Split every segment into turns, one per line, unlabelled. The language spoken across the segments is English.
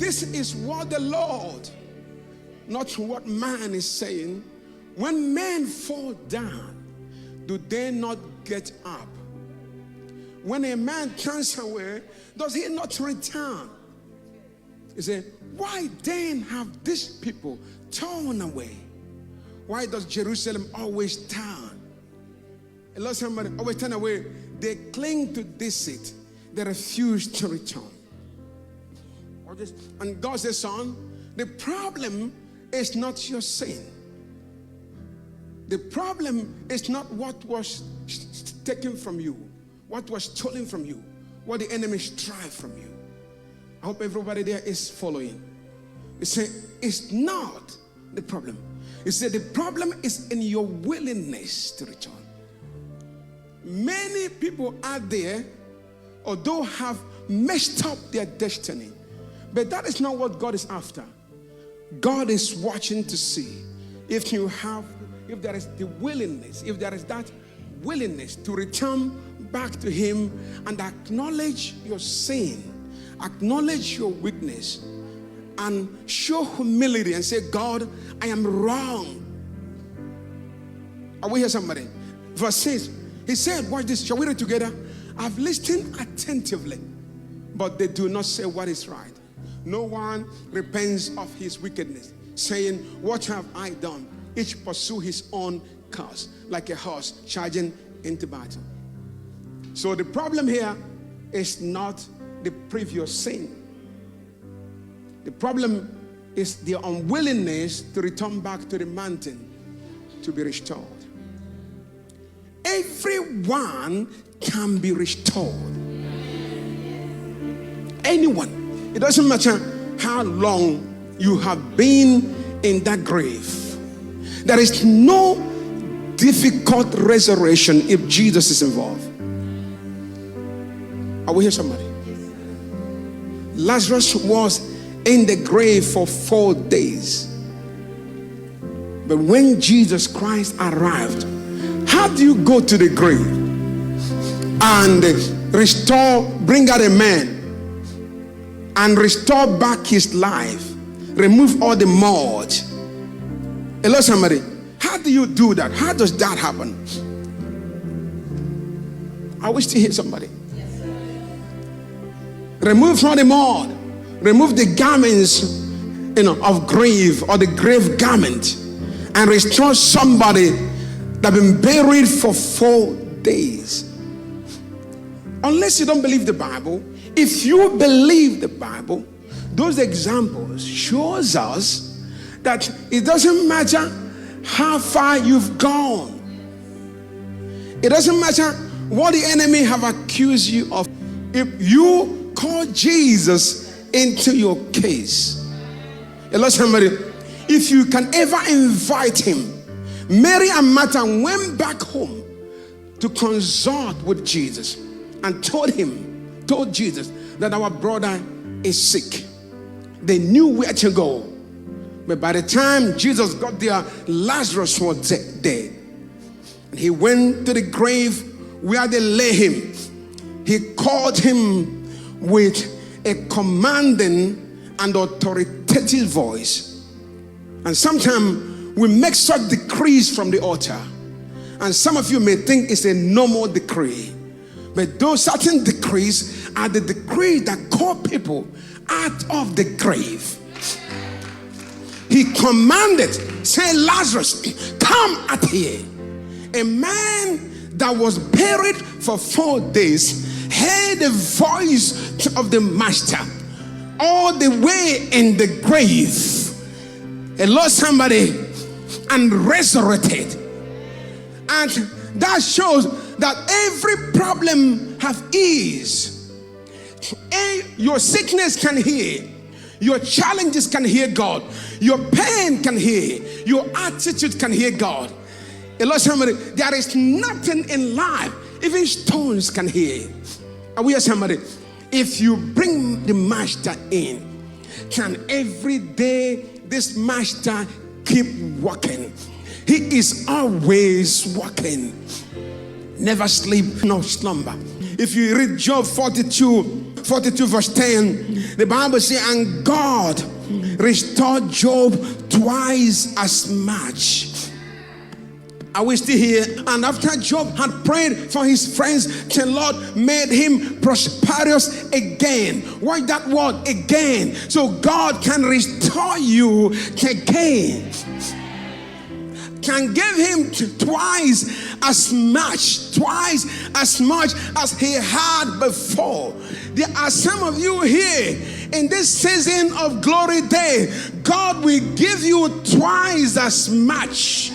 this is what the Lord, not what man is saying. When men fall down, do they not get up? When a man turns away, does he not return? He said, why then have these people turned away? Why does Jerusalem always turn? A lot of somebody always turn away. They cling to deceit. They refuse to return. And God says, son, the problem is not your sin. The problem is not what was taken from you, what was stolen from you, what the enemy strive from you. I hope everybody there is following. He said, it's not the problem. He said, the problem is in your willingness to return. Many people out there, although have messed up their destiny, but that is not what God is after. God is watching to see if there is the willingness, if there is that willingness to return back to Him and acknowledge your sin, acknowledge your weakness, and show humility and say, God, I am wrong. Are we here, somebody? Verse 6, he said, watch this, shall we read together? I've listened attentively, but they do not say what is right. No one repents of his wickedness, saying, what have I done? Each pursue his own course, like a horse charging into battle. So the problem here is not the previous sin. The problem is the unwillingness to return back to the mountain to be restored. Everyone can be restored. Anyone. It doesn't matter how long you have been in that grave. There is no difficult resurrection if Jesus is involved. Are we here, somebody? Lazarus was in the grave for 4 days. But when Jesus Christ arrived, how do you go to the grave and bring out a man and restore back his life, remove all the mud? Hello, somebody. How do you do that? How does that happen? I wish to hear somebody. Yes, remove from the mud, remove the garments, of grave or the grave garment, and restore somebody that been buried for 4 days. Unless you don't believe the Bible, if you believe the Bible, those examples shows us that it doesn't matter how far you've gone. It doesn't matter what the enemy have accused you of. If you call Jesus into your case, hello, somebody, if you can ever invite him. Mary and Martha went back home to consult with Jesus and told Jesus that our brother is sick. They knew where to go. But by the time Jesus got there, Lazarus was dead. And he went to the grave where they lay him. He called him with a commanding and authoritative voice. And sometimes we make such decrees from the altar. And some of you may think it's a normal decree. But those certain decrees are the decrees that call people out of the grave. He commanded, say, Lazarus, come out here. A man that was buried for 4 days heard the voice of the master all the way in the grave. He lost somebody and resurrected. And that shows that every problem have ease. Your sickness can heal. Your challenges can hear God. Your pain can hear. Your attitude can hear God. Somebody, there is nothing in life, even stones can hear. Are we here, somebody? If you bring the master in, can every day this master keep working? He is always working. Never sleep nor slumber. If you read Job 42 42 verse 10, the Bible says, and God restored Job twice as much. Are we still here? And after Job had prayed for his friends, the Lord made him prosperous again. What's that word? Again. So God can restore you again. Can give him twice as much as he had before. There are some of you here in this season of glory day. God will give you twice as much.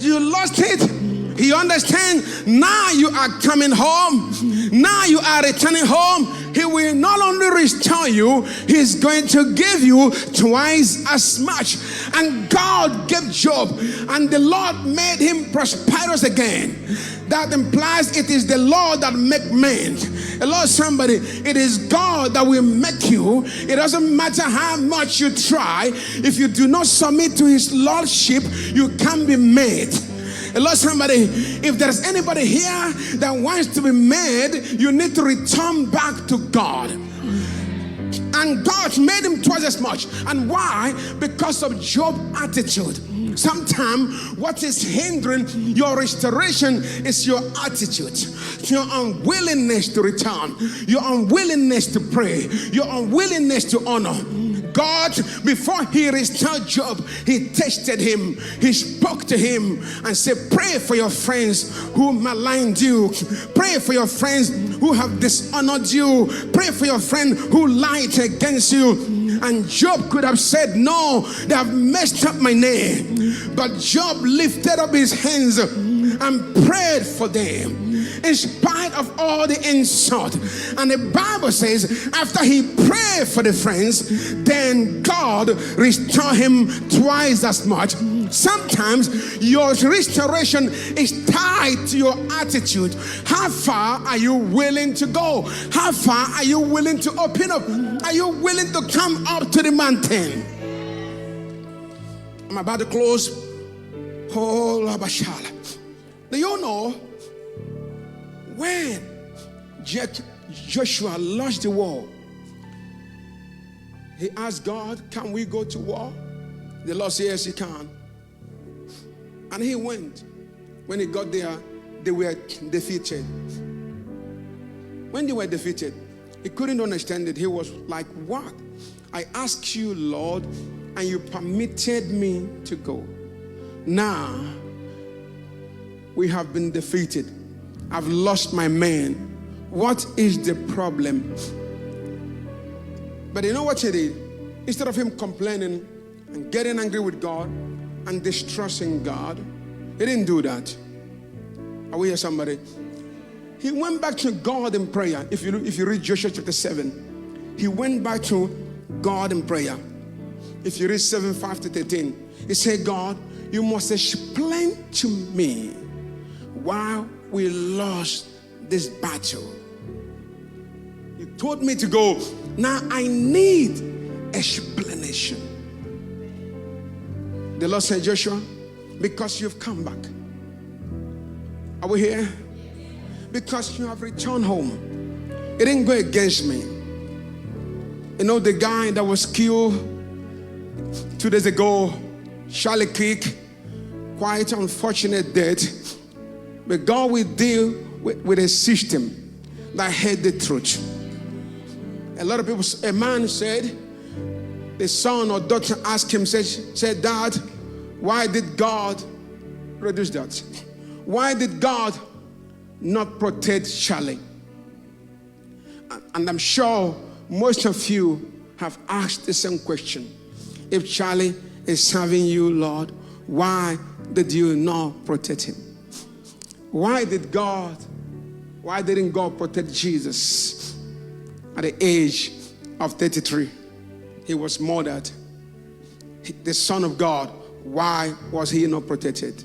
You lost it. You understand? Now you are coming home. Now you are returning home. He will not only restore you, he's going to give you twice as much. And God gave Job, and the Lord made him prosperous again. That implies it is the Lord that make men. Hello, somebody. It is God that will make you. It doesn't matter how much you try. If you do not submit to his lordship, you can't be made. Hello, somebody. If there's anybody here that wants to be made, you need to return back to God. And God made him twice as much. And why? Because of Job's attitude. Sometimes what is hindering your restoration is your attitude, your unwillingness to return, your unwillingness to pray, your unwillingness to honor. God, before he restored Job, he tested him. He spoke to him and said, pray for your friends who maligned you. Pray for your friends who have dishonored you. Pray for your friend who lied against you. And Job could have said, no, they have messed up my name. But Job lifted up his hands and prayed for them in spite of all the insult. And the Bible says, after he prayed for the friends, then God restored him twice as much. Sometimes your restoration is tied to your attitude. How far are you willing to go? How far are you willing to open up? Are you willing to come up to the mountain? I'm about to close. Oh, Labashala. Do you know when Joshua lost the war, he asked God, can we go to war? The Lord said, yes, you can. And he went. When he got there, they were defeated. When they were defeated, he couldn't understand it. He was like, what? I asked you, Lord, and you permitted me to go. Now, we have been defeated. I've lost my men. What is the problem? But you know what he did? Instead of him complaining and getting angry with God and distrusting God, he didn't do that. Are we here, somebody? He went back to God in prayer. If you read Joshua chapter 7, he went back to God in prayer. If you read 7:5-13, he said, God, you must explain to me why we lost this battle. You told me to go. Now I need explanation. The Lord said, Joshua, because you've come back. Are we here? Because you have returned home. It didn't go against me. You know the guy that was killed 2 days ago, Charlie Creek, quite unfortunate death. But God will deal with a system that hid the truth. A lot of people, a man said, the son or daughter asked him, said, Dad, why did God reduce that? Why did God not protect Charlie? And I'm sure most of you have asked the same question. If Charlie is serving you, Lord, why did you not protect him? Why didn't God protect Jesus at the age of 33? He was murdered. The Son of God, why was he not protected?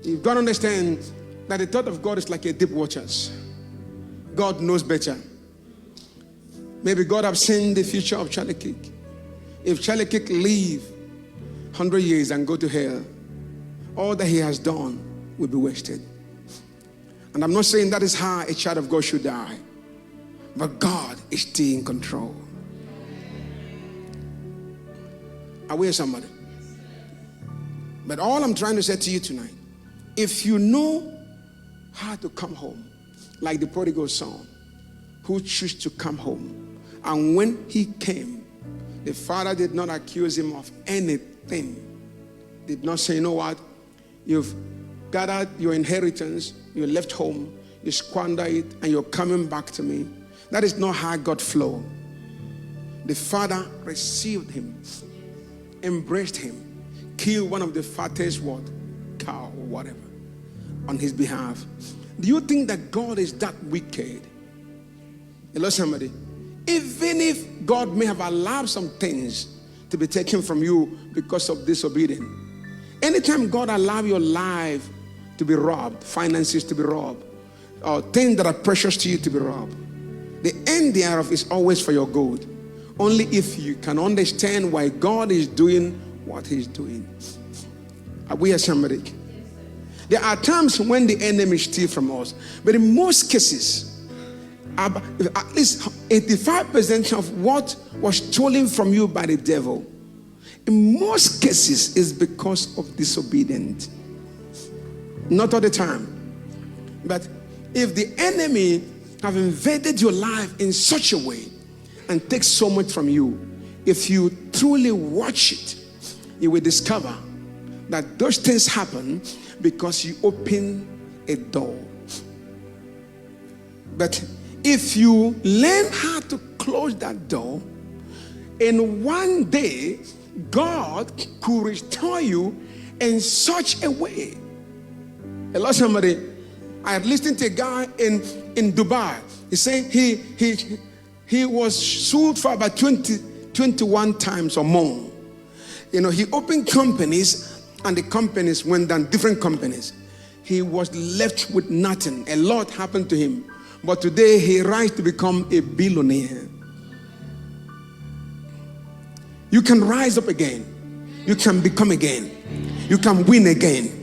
You've got to understand that the thought of God is like a deep waters. God knows better. Maybe God has seen the future of Charlie Kirk. If Charlie Kirk live 100 years and go to hell, all that he has done will be wasted. And I'm not saying that is how a child of God should die. But God is still in control. Are we somebody? But all I'm trying to say to you tonight, if you know how to come home, like the prodigal son who chose to come home, and when he came, the father did not accuse him of anything. Did not say, you know what, you've gathered your inheritance, you left home, you squander it, and you're coming back to me. That is not how God flowed. The father received him, embraced him, killed one of the fattest cow or whatever on his behalf. Do you think that God is that wicked? Hello, somebody. Even if God may have allowed some things to be taken from you because of disobedience, anytime God allows your life to be robbed, finances to be robbed, or things that are precious to you to be robbed, the end thereof is always for your good. Only if you can understand why God is doing what he's doing. Are we here, somebody? There are times when the enemy steals from us, but in most cases, at least 85% of what was stolen from you by the devil, in most cases, is because of disobedience. Not all the time. But if the enemy have invaded your life in such a way and takes so much from you, if you truly watch it, you will discover that those things happen because you open a door. But if you learn how to close that door, in one day, God could restore you in such a way. Hello, somebody. I listened to a guy in Dubai. He said he was sued for about 21 times or more. You know, he opened companies and the companies went down, different companies. He was left with nothing. A lot happened to him. But today he rise to become a billionaire. You can rise up again. You can become again. You can win again.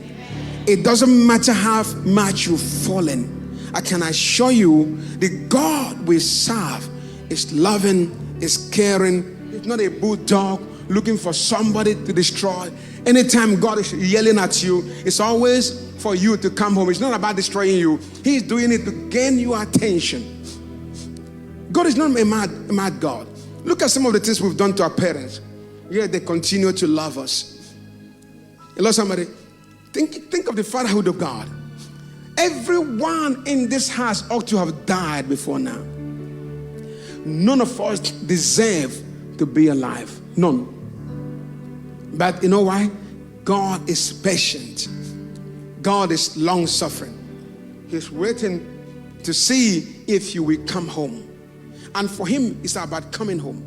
It doesn't matter how much you've fallen. I can assure you the God we serve is loving, is caring. It's not a bulldog looking for somebody to destroy. Anytime God is yelling at you, it's always for you to come home. It's not about destroying you. He's doing it to gain your attention. God is not a mad God. Look at some of the things we've done to our parents. Yet they continue to love us. Hello, somebody. Think of the fatherhood of God. Everyone in this house ought to have died before now. None of us deserve to be alive. None. But you know why? God is patient. God is long-suffering. He's waiting to see if you will come home. And for him, it's about coming home.